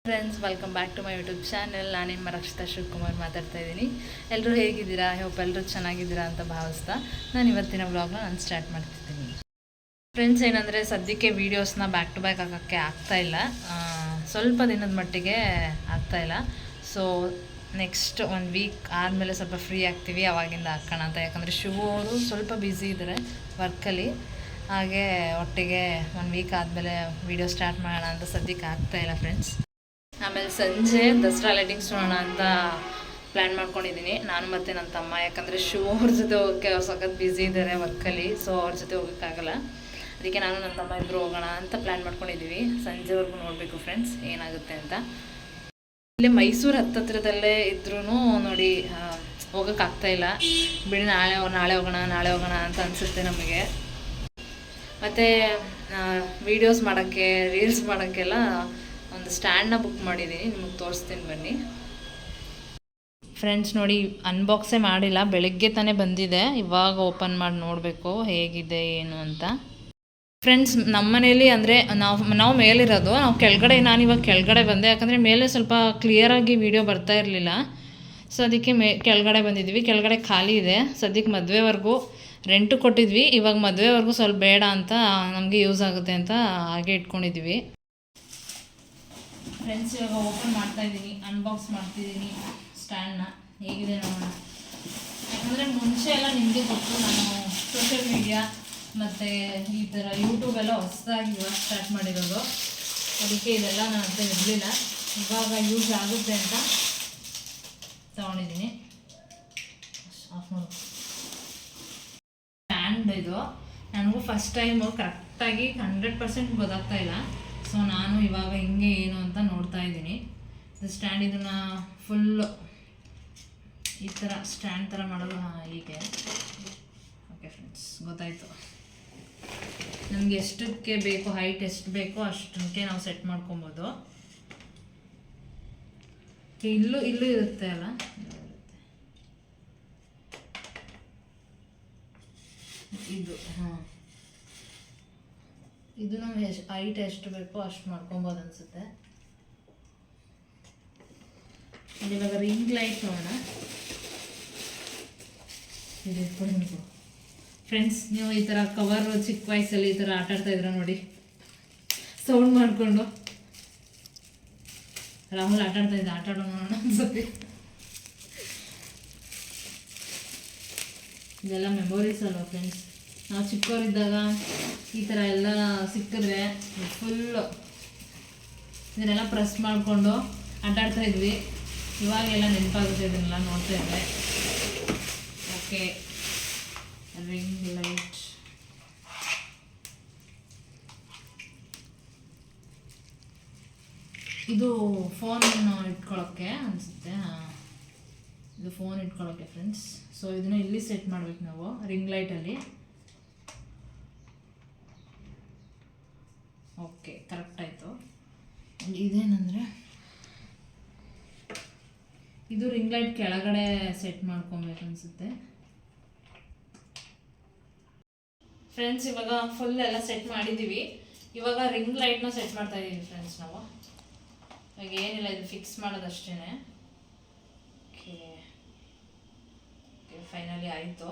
Friends, welcome back to my YouTube channel. ನಾನು ನಿಮ್ಮ ರಕ್ಷಿತಾ ಶಿವಕುಮಾರ್ ಮಾತಾಡ್ತಾ ಇದ್ದೀನಿ. ಎಲ್ಲರೂ ಹೇಗಿದ್ದೀರಾ? ಐ ಹೋಪ್ ಎಲ್ಲರೂ ಚೆನ್ನಾಗಿದ್ದೀರಾ ಅಂತ ಭಾವಿಸ್ತಾ ನಾನು ಇವತ್ತಿನ ವ್ಲಾಗ್ನ ಸ್ಟಾರ್ಟ್ ಮಾಡ್ತಿದ್ದೀನಿ. ಫ್ರೆಂಡ್ಸ್, ಏನಂದರೆ ಸದ್ಯಕ್ಕೆ ವೀಡಿಯೋಸ್ನ ಬ್ಯಾಕ್ ಟು ಬ್ಯಾಕ್ ಹಾಕೋಕ್ಕೆ ಆಗ್ತಾಯಿಲ್ಲ. ಸ್ವಲ್ಪ ದಿನದ ಮಟ್ಟಿಗೆ ಆಗ್ತಾಯಿಲ್ಲ. ಸೊ ನೆಕ್ಸ್ಟ್ 1 ವೀಕ್ ಆದಮೇಲೆ ಸ್ವಲ್ಪ ಫ್ರೀ ಆಗ್ತೀವಿ, ಅವಾಗಿಂದ ಹಾಕೋಣ ಅಂತ. ಯಾಕಂದರೆ ಶಿವು ಅವರು ಸ್ವಲ್ಪ ಬ್ಯುಸಿ ಇದ್ದಾರೆ ವರ್ಕಲ್ಲಿ. ಹಾಗೆ ಒಟ್ಟಿಗೆ 1 ವೀಕ್ ಆದಮೇಲೆ ವೀಡಿಯೋ ಸ್ಟಾರ್ಟ್ ಮಾಡೋಣ ಅಂತ ಸದ್ಯಕ್ಕೆ ಆಗ್ತಾಯಿಲ್ಲ ಫ್ರೆಂಡ್ಸ್. ಆಮೇಲೆ ಸಂಜೆ ದಸರಾ ಲೈಟಿಂಗ್ಸ್ ನೋಡೋಣ ಅಂತ ಪ್ಲ್ಯಾನ್ ಮಾಡ್ಕೊಂಡಿದ್ದೀನಿ, ನಾನು ಮತ್ತು ನನ್ನ ತಮ್ಮ. ಯಾಕಂದರೆ ಅವ್ರ ಜೊತೆ ಹೋಗೋಕ್ಕೆ ಅವ್ರು ಸಖತ್ ಬ್ಯುಸಿ ಇದ್ದಾರೆ ವರ್ಕಲ್ಲಿ. ಸೊ ಅವ್ರ ಜೊತೆ ಹೋಗೋಕ್ಕಾಗಲ್ಲ. ಅದಕ್ಕೆ ನಾನು ನನ್ನ ತಮ್ಮ ಇಬ್ಬರು ಹೋಗೋಣ ಅಂತ ಪ್ಲ್ಯಾನ್ ಮಾಡ್ಕೊಂಡಿದ್ದೀವಿ. ಸಂಜೆವರೆಗೂ ನೋಡಬೇಕು ಫ್ರೆಂಡ್ಸ್ ಏನಾಗುತ್ತೆ ಅಂತ. ಇಲ್ಲಿ ಮೈಸೂರು ಹತ್ತತ್ರದಲ್ಲೇ ಇದ್ರೂ ನೋಡಿ ಹೋಗೋಕ್ಕಾಗ್ತಾಯಿಲ್ಲ. ಬಿಡಿ ನಾಳೆ ಹೋಗೋಣ ಅಂತ ಅನಿಸುತ್ತೆ ನಮಗೆ. ಮತ್ತು ವೀಡಿಯೋಸ್ ಮಾಡೋಕ್ಕೆ, ರೀಲ್ಸ್ ಮಾಡೋಕ್ಕೆಲ್ಲ ಒಂದು ಸ್ಟ್ಯಾಂಡ್ನ ಬುಕ್ ಮಾಡಿದ್ದೀನಿ, ನಿಮಗೆ ತೋರಿಸ್ತೀನಿ ಬನ್ನಿ ಫ್ರೆಂಡ್ಸ್. ನೋಡಿ, ಅನ್ಬಾಕ್ಸೇ ಮಾಡಿಲ್ಲ, ಬೆಳಗ್ಗೆ ತಾನೇ ಬಂದಿದೆ. ಇವಾಗ ಓಪನ್ ಮಾಡಿ ನೋಡಬೇಕು ಹೇಗಿದೆ ಏನು ಅಂತ. ಫ್ರೆಂಡ್ಸ್, ನಮ್ಮ ಮನೇಲಿ ಅಂದರೆ ನಾವು ಮೇಲಿರೋದು, ನಾವು ಕೆಳಗಡೆ, ನಾನಿವಾಗ ಕೆಳಗಡೆ ಬಂದೆ. ಯಾಕಂದರೆ ಮೇಲೆ ಸ್ವಲ್ಪ ಕ್ಲಿಯರಾಗಿ ವೀಡಿಯೋ ಬರ್ತಾ ಇರಲಿಲ್ಲ. ಸೊ ಅದಕ್ಕೆ ಕೆಳಗಡೆ ಬಂದಿದ್ವಿ. ಕೆಳಗಡೆ ಖಾಲಿ ಇದೆ ಸದ್ಯಕ್ಕೆ. ಮದುವೆವರೆಗೂ ರೆಂಟು ಕೊಟ್ಟಿದ್ವಿ, ಇವಾಗ ಮದುವೆವರೆಗೂ ಸ್ವಲ್ಪ ಬೇಡ ಅಂತ, ನಮಗೆ ಯೂಸ್ ಆಗುತ್ತೆ ಅಂತ ಹಾಗೆ ಇಟ್ಕೊಂಡಿದ್ವಿ ಫ್ರೆಂಡ್ಸ್. ಇವಾಗ ಓಪನ್ ಮಾಡ್ತಾಯಿದ್ದೀನಿ, ಅನ್ಬಾಕ್ಸ್ ಮಾಡ್ತಿದ್ದೀನಿ ಸ್ಟ್ಯಾಂಡ್ನ. ಹೇಗಿದೆ ನೋಡೋಣ. ಯಾಕಂದರೆ ಮುಂಚೆ ಎಲ್ಲ ನಿಮಗೆ ಗೊತ್ತು, ನಾನು ಸೋಷಿಯಲ್ ಮೀಡಿಯಾ ಮತ್ತು ಈ ಥರ ಯೂಟ್ಯೂಬೆಲ್ಲ ಹೊಸದಾಗಿ ಇವಾಗ ಸ್ಟಾರ್ಟ್ ಮಾಡಿರೋದು. ಅದಕ್ಕೆ ಇದೆಲ್ಲ ನನ್ನ ಹತ್ರ ಇರಲಿಲ್ಲ. ಇವಾಗ ಯೂಸ್ ಆಗುತ್ತೆ ಅಂತ ತೊಗೊಂಡಿದ್ದೀನಿ. ಆಫ್ ಮಾಡು. ಸ್ಟ್ಯಾಂಡ್ ಇದು ನನಗೂ ಫಸ್ಟ್ ಟೈಮು ಕರೆಕ್ಟಾಗಿ 100% ಗೊತ್ತಾಗ್ತಾಯಿಲ್ಲ. ಸೊ ನಾನು ಇವಾಗ ಹಿಂಗೆ ಏನು ಅಂತ ನೋಡ್ತಾ ಇದ್ದೀನಿ. ಇದು ಸ್ಟ್ಯಾಂಡ್, ಇದನ್ನು ಫುಲ್ಲು ಈ ಥರ ಸ್ಟ್ಯಾಂಡ್ ಥರ ಮಾಡೋದು ಹೀಗೆ. ಓಕೆ ಫ್ರೆಂಡ್ಸ್, ಗೊತ್ತಾಯಿತು. ನಮಗೆ ಎಷ್ಟಕ್ಕೆ ಬೇಕು, ಹೈಟ್ ಎಷ್ಟು ಬೇಕೋ ಅಷ್ಟಕ್ಕೆ ನಾವು ಸೆಟ್ ಮಾಡ್ಕೊಬೋದು. ಇಲ್ಲೂ ಇರುತ್ತೆ ಅಲ್ಲ, ಇದು ಇದು ನಮ್ಗೆ ಹೈಟ್ ಎಷ್ಟು ಬೇಕೋ ಅಷ್ಟು ಮಾಡ್ಕೊಬೋದು ಅನಿಸುತ್ತೆ. ಇವಾಗ ರಿಂಗ್ ಲೈಟ್ ನೋಡೋಣ. ಇದು ಇಟ್ಕೊಂಡು ಫ್ರೆಂಡ್ಸ್, ನೀವು ಈ ಥರ ಕವರ್ ಚಿಕ್ಕ ವಯಸ್ಸಲ್ಲಿ ಈ ಥರ ಆಟಾಡ್ತಾ ಇದ್ರ ನೋಡಿ, ಸೌಂಡ್ ಮಾಡಿಕೊಂಡು. ರಾಹುಲ್ ಆಟಾಡ್ತಾ ಇದ್ದ, ಆಟಾಡೋಣ ನೋಡೋಣ ಅನ್ಸುತ್ತೆ. ಇದೆಲ್ಲ ಮೆಮೊರೀಸ್ ಅಲ್ವಾ ಫ್ರೆಂಡ್ಸ್. ನಾವು ಚಿಕ್ಕವರಿದ್ದಾಗ ಈ ಥರ ಎಲ್ಲ ಸಿಕ್ಕಿದ್ರೆ ಫುಲ್ಲು ಇದನ್ನೆಲ್ಲ ಪ್ರೆಸ್ ಮಾಡಿಕೊಂಡು ಆಟಾಡ್ತಾ ಇದ್ವಿ. ಇವಾಗೆಲ್ಲ ನೆನಪಾಗುತ್ತೆ ಇದನ್ನೆಲ್ಲ ನೋಡ್ತಾ ಇದ್ದೆ. Okay, ring light. ಇದು ಫೋನ್ ಇಟ್ಕೊಳ್ಳೋಕ್ಕೆ ಅನಿಸುತ್ತೆ. ಇದು ಫೋನ್ ಇಟ್ಕೊಳ್ಳೋಕ್ಕೆ ಫ್ರೆಂಡ್ಸ್. ಸೊ ಇದನ್ನು ಇಲ್ಲಿ ಸೆಟ್ ಮಾಡ್ಬೇಕು ನಾವು ರಿಂಗ್ ಲೈಟಲ್ಲಿ. ಓಕೆ, ಕರೆಕ್ಟ್ ಆಯಿತು. ಇದೇನಂದರೆ, ಇದು ರಿಂಗ್ ಲೈಟ್ ಕೆಳಗಡೆ ಸೆಟ್ ಮಾಡ್ಕೊಬೇಕು ಅನಿಸುತ್ತೆ ಫ್ರೆಂಡ್ಸ್. ಇವಾಗ ಫುಲ್ ಎಲ್ಲ ಸೆಟ್ ಮಾಡಿದ್ದೀವಿ. ಇವಾಗ ರಿಂಗ್ ಲೈಟ್ನ ಸೆಟ್ ಮಾಡ್ತಾ ಇದ್ದೀವಿ ಫ್ರೆಂಡ್ಸ್ ನಾವು. ಇವಾಗ ಏನಿಲ್ಲ, ಇದು ಫಿಕ್ಸ್ ಮಾಡೋದಷ್ಟೇ. ಓಕೆ, ಫೈನಲಿ ಆಯಿತು.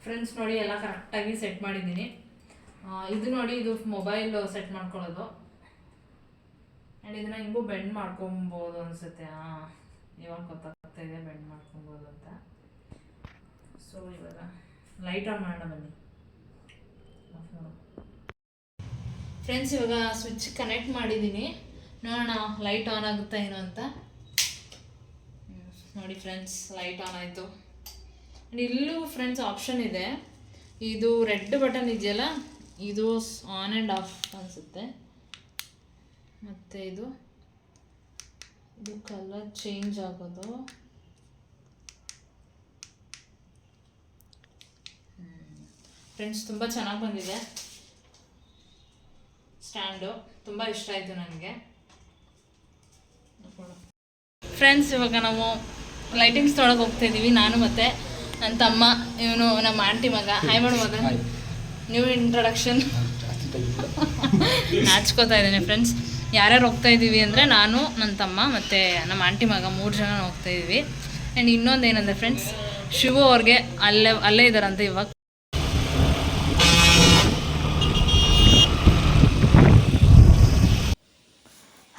ಫ್ರೆಂಡ್ಸ್ ನೋಡಿ, ಎಲ್ಲ ಕರೆಕ್ಟಾಗಿ ಸೆಟ್ ಮಾಡಿದ್ದೀನಿ. ಇದು ನೋಡಿ, ಇದು ಮೊಬೈಲ್ ಸೆಟ್ ಮಾಡ್ಕೊಳ್ಳೋದು. ಆ್ಯಂಡ್ ಇದನ್ನು ಹಿಂಗೂ ಬೆಂಡ್ ಮಾಡ್ಕೊಬೋದು ಅನಿಸುತ್ತೆ. ಇವಾಗ ಗೊತ್ತಾಗ್ತಾ ಇದೆ ಬೆಂಡ್ ಮಾಡ್ಕೊಬೋದು ಅಂತ. ಸೊ ಇವಾಗ ಲೈಟ್ ಆನ್ ಮಾಡೋಣ ಬನ್ನಿ ಫ್ರೆಂಡ್ಸ್. ಇವಾಗ ಸ್ವಿಚ್ ಕನೆಕ್ಟ್ ಮಾಡಿದ್ದೀನಿ, ನೋಡೋಣ ಲೈಟ್ ಆನ್ ಆಗುತ್ತಾ ಏನೋ ಅಂತ. ನೋಡಿ ಫ್ರೆಂಡ್ಸ್, ಲೈಟ್ ಆನ್ ಆಯಿತು. ಇಲ್ಲೂ ಫ್ರೆಂಡ್ಸ್ ಆಪ್ಷನ್ ಇದೆ. ಇದು ರೆಡ್ ಬಟನ್ ಇದೆಯಲ್ಲ, ಇದು ಆನ್ ಆ್ಯಂಡ್ ಆಫ್ ಅನಿಸುತ್ತೆ. ಮತ್ತು ಇದು ಕಲರ್ ಚೇಂಜ್ ಆಗೋದು. ಫ್ರೆಂಡ್ಸ್, ತುಂಬ ಚೆನ್ನಾಗಿ ಬಂದಿದೆ ಸ್ಟ್ಯಾಂಡು. ತುಂಬ ಇಷ್ಟ ಆಯಿತು ನನಗೆ ಫ್ರೆಂಡ್ಸ್. ಇವಾಗ ನಾವು ಲೈಟಿಂಗ್ಸ್ ತೊಳಗೆ ಹೋಗ್ತಾಯಿದ್ದೀವಿ, ನಾನು ಮತ್ತು ನನ್ನ ತಮ್ಮ, ಇವನು ನಮ್ಮ ಆಂಟಿ ಮಗ. ಹಾಯ್ ಮಾಡು ಮಗ. New introduction. ನಾಚ್ಕೋತಾ ಇದ್ದೇನೆ ಫ್ರೆಂಡ್ಸ್. ಯಾರ್ಯಾರು ಹೋಗ್ತಾ ಇದ್ದೀವಿ ಅಂದರೆ ನಾನು, ನನ್ನ ತಮ್ಮ ಮತ್ತು ನಮ್ಮ ಆಂಟಿ ಮಗ 3 ಜನ ಹೋಗ್ತಾ ಇದ್ದೀವಿ. ಆ್ಯಂಡ್ ಇನ್ನೊಂದು ಏನಂದರೆ ಫ್ರೆಂಡ್ಸ್, ಶಿವು ಅವ್ರಿಗೆ ಅಲ್ಲೇ ಇದ್ದಾರಂತೆ ಇವಾಗ.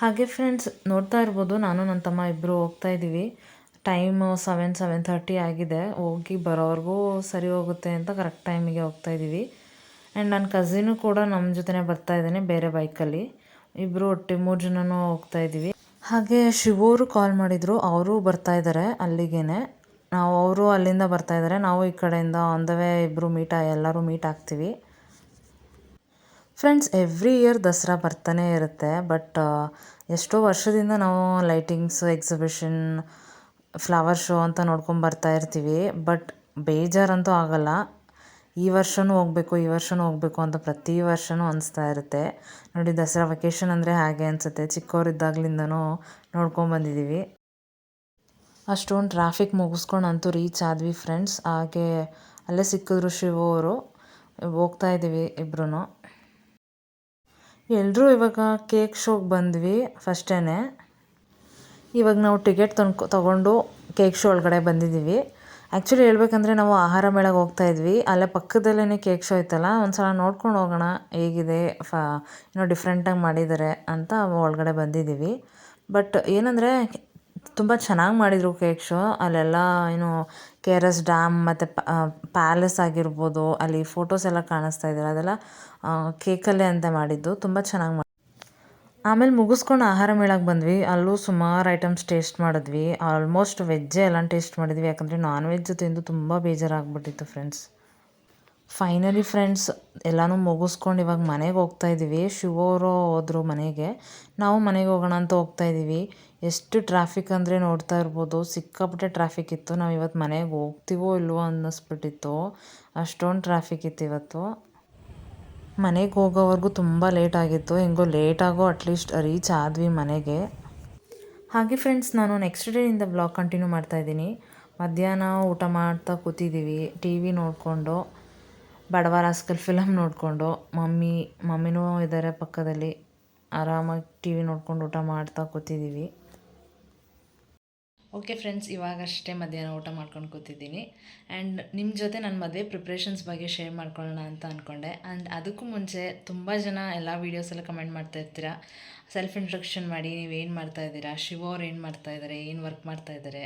ಹಾಗೆ ಫ್ರೆಂಡ್ಸ್ ನೋಡ್ತಾ ಇರ್ಬೋದು, ನಾನು ನನ್ನ ತಮ್ಮ ಇಬ್ಬರು ಹೋಗ್ತಾ ಇದ್ದೀವಿ. ಟೈಮು 7:30 ಆಗಿದೆ. ಹೋಗಿ ಬರೋವರೆಗೂ ಸರಿ ಹೋಗುತ್ತೆ ಅಂತ ಕರೆಕ್ಟ್ ಟೈಮಿಗೆ ಹೋಗ್ತಾ ಇದ್ದೀವಿ. ಆ್ಯಂಡ್ ನನ್ನ ಕಸಿನು ಕೂಡ ನಮ್ಮ ಜೊತೆನೇ ಬರ್ತಾ ಇದ್ದಾನೆ, ಬೇರೆ ಬೈಕಲ್ಲಿ. ಇಬ್ಬರು ಒಟ್ಟಿಗೆ 3 ಜನನೂ ಹೋಗ್ತಾ ಇದ್ದೀವಿ. ಹಾಗೆ ಶಿವರು ಕಾಲ್ ಮಾಡಿದರು, ಅವರು ಬರ್ತಾ ಇದ್ದಾರೆ ಅಲ್ಲಿಗೇ. ಅವರು ಅಲ್ಲಿಂದ ಬರ್ತಾ ಇದ್ದಾರೆ, ನಾವು ಈ ಕಡೆಯಿಂದ ಆನ್ ದ ವೇ ಇಬ್ಬರು ಎಲ್ಲರೂ ಮೀಟ್ ಆಗ್ತೀವಿ. ಫ್ರೆಂಡ್ಸ್, ಎವ್ರಿ ಇಯರ್ ದಸರಾ ಬರ್ತಾನೆ ಇರುತ್ತೆ. ಬಟ್ ಎಷ್ಟೋ ವರ್ಷದಿಂದ ನಾವು ಲೈಟಿಂಗ್ಸ್ ಎಕ್ಸಿಬಿಷನ್, ಫ್ಲವರ್ ಶೋ ಅಂತ ನೋಡ್ಕೊಂಡು ಬರ್ತಾ ಇರ್ತೀವಿ. ಬಟ್ ಬೇಜಾರಂತೂ ಆಗಲ್ಲ. ಈ ವರ್ಷವೂ ಹೋಗಬೇಕು ಅಂತ ಪ್ರತಿ ವರ್ಷವೂ ಅನಿಸ್ತಾ ಇರುತ್ತೆ. ನೋಡಿ, ದಸರಾ ವೆಕೇಷನ್ ಅಂದರೆ ಹಾಗೆ ಅನಿಸುತ್ತೆ. ಚಿಕ್ಕವರಿದ್ದಾಗಲಿಂದನೂ ನೋಡ್ಕೊಂಬಂದಿದ್ದೀವಿ. ಅಷ್ಟೊಂದು ಟ್ರಾಫಿಕ್ ಮುಗಿಸ್ಕೊಂಡಂತೂ ರೀಚ್ ಆದ್ವಿ ಫ್ರೆಂಡ್ಸ್. ಹಾಗೆ ಅಲ್ಲೇ ಸಿಕ್ಕಿದ್ರು ಶಿವು ಅವರು. ಹೋಗ್ತಾ ಇದ್ದೀವಿ ಇಬ್ಬರೂ. ಎಲ್ಲರೂ ಇವಾಗ ಕೇಕ್ ಶೋಗೆ ಬಂದ್ವಿ ಫಸ್ಟೇ. ಇವಾಗ ನಾವು ಟಿಕೆಟ್ ತೊಗೊಂಡು ಕೇಕ್ ಶೋ ಒಳಗಡೆ ಬಂದಿದ್ದೀವಿ. ಆ್ಯಕ್ಚುಲಿ ಹೇಳ್ಬೇಕಂದ್ರೆ ನಾವು ಆಹಾರ ಮೇಳಗೆ ಹೋಗ್ತಾ ಇದ್ವಿ. ಅಲ್ಲೇ ಪಕ್ಕದಲ್ಲೇ ಕೇಕ್ ಶೋ ಇತ್ತಲ್ಲ, ಒಂದು ಸಲ ನೋಡ್ಕೊಂಡು ಹೋಗೋಣ ಹೇಗಿದೆ, ಏನೋ ಡಿಫ್ರೆಂಟಾಗಿ ಮಾಡಿದ್ದಾರೆ ಅಂತ ಒಳಗಡೆ ಬಂದಿದ್ದೀವಿ. ಬಟ್ ಏನಂದರೆ ತುಂಬ ಚೆನ್ನಾಗಿ ಮಾಡಿದರು ಕೇಕ್ ಶೋ. ಅಲ್ಲೆಲ್ಲ ಏನು KRS ಡ್ಯಾಮ್ ಮತ್ತು ಪ್ಯಾಲೇಸ್ ಆಗಿರ್ಬೋದು, ಅಲ್ಲಿ ಫೋಟೋಸ್ ಎಲ್ಲ ಕಾಣಿಸ್ತಾ ಇದ್ದಾರೆ. ಅದೆಲ್ಲ ಕೇಕಲ್ಲೇ ಅಂತ ಮಾಡಿದ್ದು, ತುಂಬ ಚೆನ್ನಾಗಿ ಆಮೇಲೆ ಮುಗಿಸ್ಕೊಂಡು ಆಹಾರ ಮೇಳಕ್ಕೆ ಬಂದ್ವಿ. ಅಲ್ಲೂ ಸುಮಾರು ಐಟಮ್ಸ್ ಟೇಸ್ಟ್ ಮಾಡಿದ್ವಿ. ಆಲ್ಮೋಸ್ಟ್ ವೆಜ್ಜೇ ಎಲ್ಲ ಟೇಸ್ಟ್ ಮಾಡಿದ್ವಿ, ಯಾಕಂದರೆ ನಾನ್ ವೆಜ್ ತಿಂದು ತುಂಬ ಬೇಜಾರಾಗ್ಬಿಟ್ಟಿತ್ತು ಫ್ರೆಂಡ್ಸ್. ಫೈನಲಿ ಫ್ರೆಂಡ್ಸ್ ಎಲ್ಲನೂ ಮುಗಿಸ್ಕೊಂಡು ಇವಾಗ ಮನೆಗೆ ಹೋಗ್ತಾ ಇದ್ದೀವಿ. ಶಿವರು ಹೋದರು ಮನೆಗೆ, ನಾವು ಮನೆಗೆ ಹೋಗೋಣ ಅಂತ ಹೋಗ್ತಾ ಇದ್ದೀವಿ. ಎಷ್ಟು ಟ್ರಾಫಿಕ್ ಅಂದರೆ ನೋಡ್ತಾ ಇರ್ಬೋದು, ಸಿಕ್ಕಾಪಟ್ಟೆ ಟ್ರಾಫಿಕ್ ಇತ್ತು. ನಾವು ಇವತ್ತು ಮನೆಗೆ ಹೋಗ್ತೀವೋ ಇಲ್ವೋ ಅನ್ನಿಸ್ಬಿಟ್ಟಿತ್ತು, ಅಷ್ಟೊಂದು ಟ್ರಾಫಿಕ್ ಇತ್ತು ಇವತ್ತು. ಮನೆಗೆ ಹೋಗೋವರೆಗೂ ತುಂಬ ಲೇಟ್ ಆಗಿತ್ತು. ಹೆಂಗೋ ಲೇಟಾಗೋ ಅಟ್ಲೀಸ್ಟ್ ರೀಚ್ ಆದ್ವಿ ಮನೆಗೆ. ಹಾಗೆ ಫ್ರೆಂಡ್ಸ್, ನಾನು ನೆಕ್ಸ್ಟ್ ಡೇಯಿಂದ ಬ್ಲಾಗ್ ಕಂಟಿನ್ಯೂ ಮಾಡ್ತಾಯಿದ್ದೀನಿ. ಮಧ್ಯಾಹ್ನ ಊಟ ಮಾಡ್ತಾ ಕೂತಿದ್ದೀವಿ, ಟಿ ವಿ ನೋಡಿಕೊಂಡು, ಬಡವ ರಾಸ್ಕಲ್ ಫಿಲಮ್ ನೋಡಿಕೊಂಡು. ಮಮ್ಮಿನೂ ಇದ್ದಾರೆ ಪಕ್ಕದಲ್ಲಿ, ಆರಾಮಾಗಿ ಟಿ ವಿ ನೋಡ್ಕೊಂಡು ಊಟ ಮಾಡ್ತಾ ಕೂತಿದ್ದೀವಿ. ಓಕೆ ಫ್ರೆಂಡ್ಸ್, ಇವಾಗಷ್ಟೇ ಮಧ್ಯಾಹ್ನ ಊಟ ಮಾಡ್ಕೊಂಡು ಕೂತಿದ್ದೀನಿ. ಆ್ಯಂಡ್ ನಿಮ್ಮ ಜೊತೆ ನನ್ನ ಮದುವೆ ಪ್ರಿಪ್ರೇಷನ್ಸ್ ಬಗ್ಗೆ ಶೇರ್ ಮಾಡ್ಕೊಳ್ಳೋಣ ಅಂತ ಅಂದ್ಕೊಂಡೆ. ಆ್ಯಂಡ್ ಅದಕ್ಕೂ ಮುಂಚೆ ತುಂಬ ಜನ ಎಲ್ಲ ವೀಡಿಯೋಸೆಲ್ಲ ಕಮೆಂಟ್ ಮಾಡ್ತಾ ಇರ್ತೀರಾ, ಸೆಲ್ಫ್ ಇಂಟ್ರೊಡಕ್ಷನ್ ಮಾಡಿ, ನೀವೇನು ಮಾಡ್ತಾಯಿದ್ದೀರಾ, ಶಿವ ಅವ್ರು ಏನು ಮಾಡ್ತಾಯಿದ್ದಾರೆ, ಏನು ವರ್ಕ್ ಮಾಡ್ತಾಯಿದ್ದಾರೆ,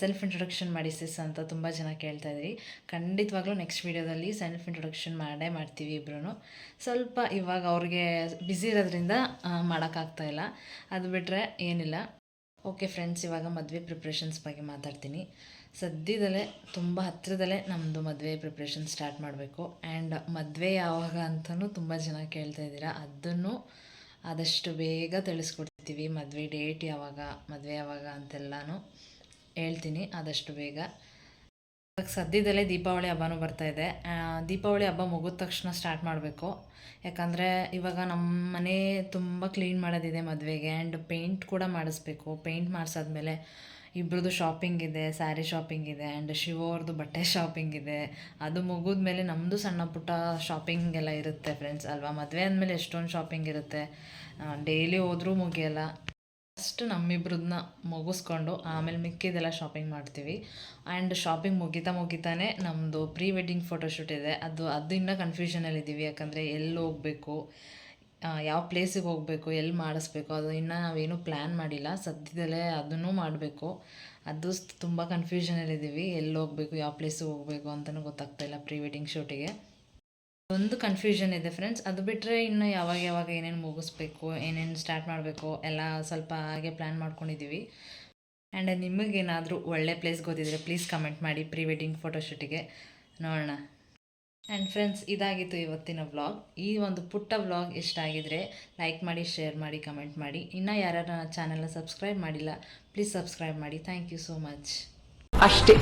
ಸೆಲ್ಫ್ ಇಂಟ್ರೊಡಕ್ಷನ್ ಮಾಡಿ ಸಿಸ್ ಅಂತ ತುಂಬ ಜನ ಕೇಳ್ತಾಯಿದ್ರಿ. ಖಂಡಿತವಾಗ್ಲೂ ನೆಕ್ಸ್ಟ್ ವೀಡಿಯೋದಲ್ಲಿ ಸೆಲ್ಫ್ ಇಂಟ್ರೊಡಕ್ಷನ್ ಮಾಡ್ತೀವಿ ಇಬ್ಬರೂ. ಸ್ವಲ್ಪ ಇವಾಗ ಅವ್ರಿಗೆ ಬ್ಯುಸಿ ಇರೋದ್ರಿಂದ ಮಾಡೋಕ್ಕಾಗ್ತಾಯಿಲ್ಲ, ಅದು ಬಿಟ್ಟರೆ ಏನಿಲ್ಲ. ಓಕೆ ಫ್ರೆಂಡ್ಸ್, ಇವಾಗ ಮದುವೆ ಪ್ರಿಪ್ರೇಷನ್ಸ್ ಬಗ್ಗೆ ಮಾತಾಡ್ತೀನಿ. ಸದ್ಯದಲ್ಲೇ ತುಂಬ ಹತ್ತಿರದಲ್ಲೇ ನಮ್ಮದು ಮದುವೆ ಪ್ರಿಪ್ರೇಷನ್ ಸ್ಟಾರ್ಟ್ ಮಾಡಬೇಕು. ಆ್ಯಂಡ್ ಮದುವೆ ಯಾವಾಗ ಅಂತಲೂ ತುಂಬ ಜನ ಕೇಳ್ತಾ ಇದ್ದೀರಾ, ಅದನ್ನು ಆದಷ್ಟು ಬೇಗ ತಿಳಿಸ್ಕೊಡ್ತೀವಿ. ಮದುವೆ ಡೇಟ್ ಯಾವಾಗ, ಮದುವೆ ಯಾವಾಗ ಅಂತೆಲ್ಲನೂ ಹೇಳ್ತೀನಿ ಆದಷ್ಟು ಬೇಗ. ಇವಾಗ ಸದ್ಯದಲ್ಲೇ ದೀಪಾವಳಿ ಹಬ್ಬನೂ ಬರ್ತಾಯಿದೆ. ದೀಪಾವಳಿ ಹಬ್ಬ ಮುಗಿದ ತಕ್ಷಣ ಸ್ಟಾರ್ಟ್ ಮಾಡಬೇಕು, ಯಾಕಂದರೆ ಇವಾಗ ನಮ್ಮ ಮನೆ ತುಂಬ ಕ್ಲೀನ್ ಮಾಡೋದಿದೆ ಮದುವೆಗೆ. ಆ್ಯಂಡ್ ಪೇಂಟ್ ಕೂಡ ಮಾಡಿಸ್ಬೇಕು. ಪೇಂಟ್ ಮಾಡಿಸಾದ್ಮೇಲೆ ಇಬ್ಬರದು ಶಾಪಿಂಗ್ ಇದೆ, ಸ್ಯಾರಿ ಶಾಪಿಂಗ್ ಇದೆ, ಆ್ಯಂಡ್ ಶಿವವ್ರದ್ದು ಬಟ್ಟೆ ಶಾಪಿಂಗ್ ಇದೆ. ಅದು ಮುಗಿದ್ಮೇಲೆ ನಮ್ಮದು ಸಣ್ಣ ಪುಟ್ಟ ಶಾಪಿಂಗ್ ಎಲ್ಲ ಇರುತ್ತೆ ಫ್ರೆಂಡ್ಸ್ ಅಲ್ವಾ. ಮದುವೆ ಅಂದಮೇಲೆ ಎಷ್ಟೊಂದು ಶಾಪಿಂಗ್ ಇರುತ್ತೆ, ಡೈಲಿ ಹೋದ್ರೂ ಮುಗಿಯಲ್ಲ. ಫಸ್ಟ್ ನಮ್ಮಿಬ್ರದನ್ನ ಮುಗಿಸ್ಕೊಂಡು ಆಮೇಲೆ ಮಿಕ್ಕಿದೆಲ್ಲ ಶಾಪಿಂಗ್ ಮಾಡ್ತೀವಿ. ಆ್ಯಂಡ್ ಶಾಪಿಂಗ್ ಮುಗಿತಾನೆ ನಮ್ಮದು ಪ್ರೀ ವೆಡ್ಡಿಂಗ್ ಫೋಟೋಶೂಟ್ ಇದೆ. ಅದು ಇನ್ನೂ ಕನ್ಫ್ಯೂಷನಲ್ಲಿದ್ದೀವಿ, ಯಾಕಂದರೆ ಎಲ್ಲಿ ಹೋಗಬೇಕು, ಯಾವ ಪ್ಲೇಸಿಗೆ ಹೋಗಬೇಕು, ಎಲ್ಲಿ ಮಾಡಿಸ್ಬೇಕು, ಅದು ಇನ್ನೂ ನಾವೇನು ಪ್ಲ್ಯಾನ್ ಮಾಡಿಲ್ಲ. ಸದ್ಯದಲ್ಲೇ ಅದನ್ನೂ ಮಾಡಬೇಕು. ಅದು ತುಂಬ ಕನ್ಫ್ಯೂಷನಲ್ಲಿದ್ದೀವಿ, ಎಲ್ಲಿ ಹೋಗಬೇಕು, ಯಾವ ಪ್ಲೇಸಿಗೆ ಹೋಗಬೇಕು ಅಂತಲೂ ಗೊತ್ತಾಗ್ತಾಯಿಲ್ಲ ಪ್ರೀ ವೆಡ್ಡಿಂಗ್ ಶೂಟಿಗೆ. ಒಂದು ಕನ್ಫ್ಯೂಷನ್ ಇದೆ ಫ್ರೆಂಡ್ಸ್. ಅದು ಬಿಟ್ಟರೆ ಇನ್ನು ಯಾವಾಗ ಏನೇನು ಮುಗಿಸ್ಬೇಕು, ಏನೇನು ಸ್ಟಾರ್ಟ್ ಮಾಡಬೇಕು ಎಲ್ಲ ಸ್ವಲ್ಪ ಹಾಗೆ ಪ್ಲ್ಯಾನ್ ಮಾಡ್ಕೊಂಡಿದ್ದೀವಿ. ಆ್ಯಂಡ್ ನಿಮಗೇನಾದರೂ ಒಳ್ಳೆ ಪ್ಲೇಸ್ ಗೊತ್ತಿದ್ರೆ ಪ್ಲೀಸ್ ಕಮೆಂಟ್ ಮಾಡಿ ಪ್ರೀ ವೆಡ್ಡಿಂಗ್ ಫೋಟೋಶೂಟಿಗೆ, ನೋಡೋಣ. ಆ್ಯಂಡ್ ಫ್ರೆಂಡ್ಸ್, ಇದಾಗಿತ್ತು ಇವತ್ತಿನ ವ್ಲಾಗ್. ಈ ಒಂದು ಪುಟ್ಟ ವ್ಲಾಗ್ ಇಷ್ಟ ಆಗಿದ್ರೆ ಲೈಕ್ ಮಾಡಿ, ಶೇರ್ ಮಾಡಿ, ಕಮೆಂಟ್ ಮಾಡಿ. ಇನ್ನೂ ಯಾರ್ಯಾರು ನನ್ನ ಚಾನಲ್ನ ಸಬ್ಸ್ಕ್ರೈಬ್ ಮಾಡಿಲ್ಲ ಪ್ಲೀಸ್ ಸಬ್ಸ್ಕ್ರೈಬ್ ಮಾಡಿ. Thank you so much. ಅಷ್ಟೇ.